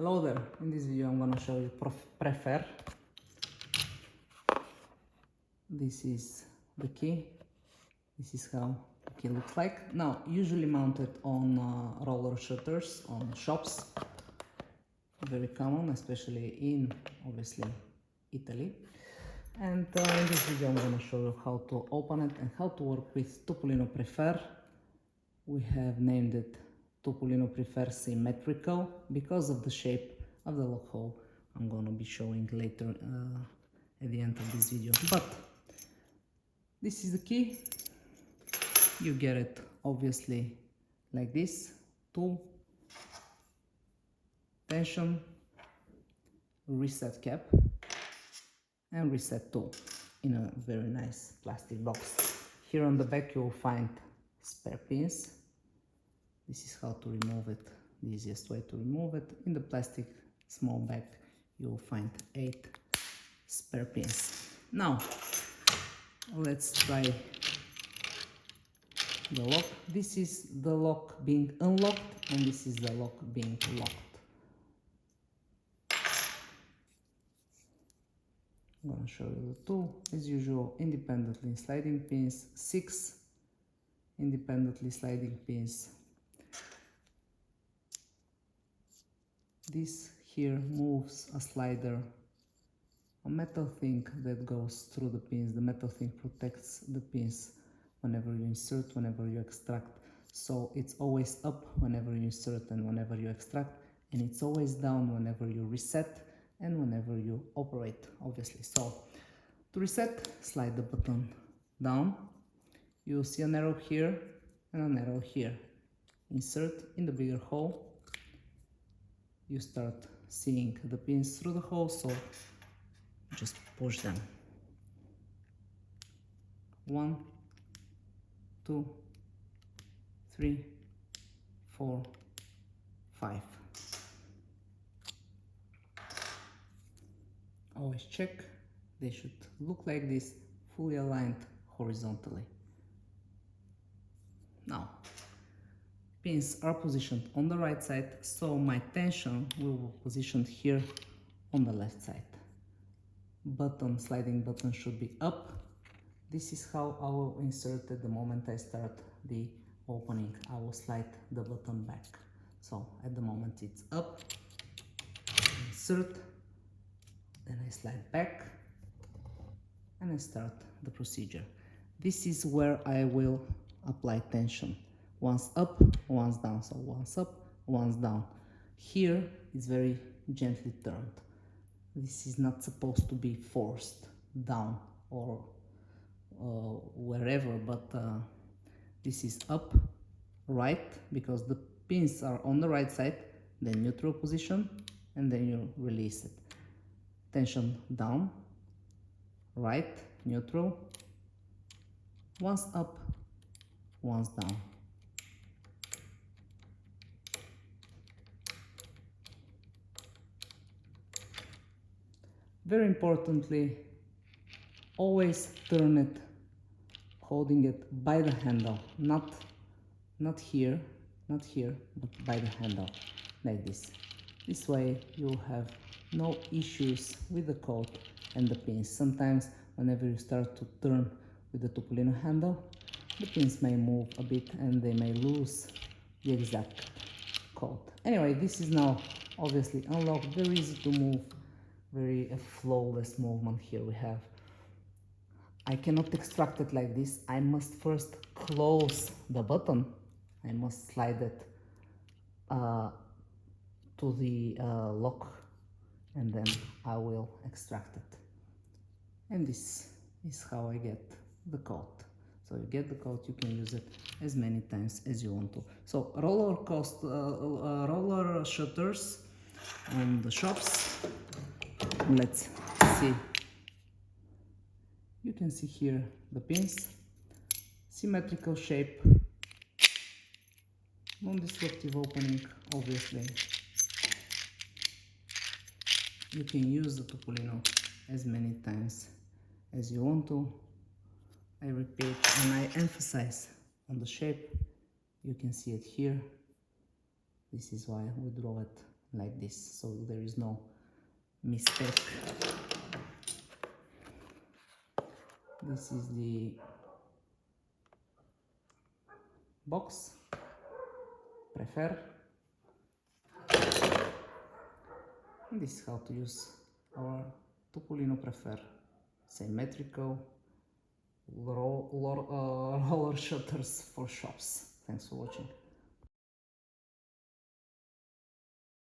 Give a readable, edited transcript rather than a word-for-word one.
Hello there, in this video I'm gonna show you prefer. This is the key, this is how the key looks like. Now, usually mounted on roller shutters on shops, very common, especially in, obviously, Italy. And in this video I'm gonna show you how to open it and how to work with Topolino Prefer. We have named it Topolino Prefer Symmetrical because of the shape of the lock hole I'm going to be showing later at the end of this video. But this is the key. You get it obviously like this: tool, tension, reset cap, and reset tool in a very nice plastic box. Here on the back you will find spare pins. This is how to remove it, the easiest way to remove it. In the plastic small bag you will find 8 spare pins. Now let's try the lock. This is the lock being unlocked and this is the lock being locked. I'm going to show you the tool. As usual, independently sliding pins, 6 independently sliding pins. This here moves a slider, a metal thing that goes through the pins. The metal thing protects the pins whenever you insert, whenever you extract. So it's always up whenever you insert and whenever you extract, and it's always down whenever you reset and whenever you operate, obviously. So to reset, slide the button down. You'll see an arrow here and an arrow here. Insert in the bigger hole. You start seeing the pins through the hole, so just push them. 1, 2, 3, 4, 5. Always check. They should look like this, fully aligned horizontally. Now, pins are positioned on the right side, so my tension will be positioned here on the left side. Sliding button should be up. This is how I will insert it the moment I start the opening. I will slide the button back. So at the moment it's up, insert, then I slide back and I start the procedure. This is where I will apply tension. Once up, once down. So once up, once down. Here it's very gently turned. This is not supposed to be forced down or wherever, but this is up, right, because the pins are on the right side, then neutral position, and then you release it. Tension down, right, neutral, once up, once down. Very importantly, always turn it holding it by the handle, not here, but by the handle, like this. This way you'll have no issues with the coat and the pins. Sometimes whenever you start to turn with the Topolino handle, the pins may move a bit and they may lose the exact coat. Anyway, this is now obviously unlocked, very easy to move. Very flawless movement here we have. I cannot extract it like this. I must first close the button. I must slide it to the lock and then I will extract it. And this is how I get the coat. So you get the coat, you can use it as many times as you want to. So roller shutters on the shops. Let's see. You can see here the pins, symmetrical shape, non-destructive opening, obviously. You can use the Topolino as many times as you want to. I repeat and I emphasize on the shape. You can see it here. This is why we draw it like this, so there is no mistake. This is the box. Prefer. And this is how to use our Topolino Prefer. Symmetrical roller shutters for shops. Thanks for watching.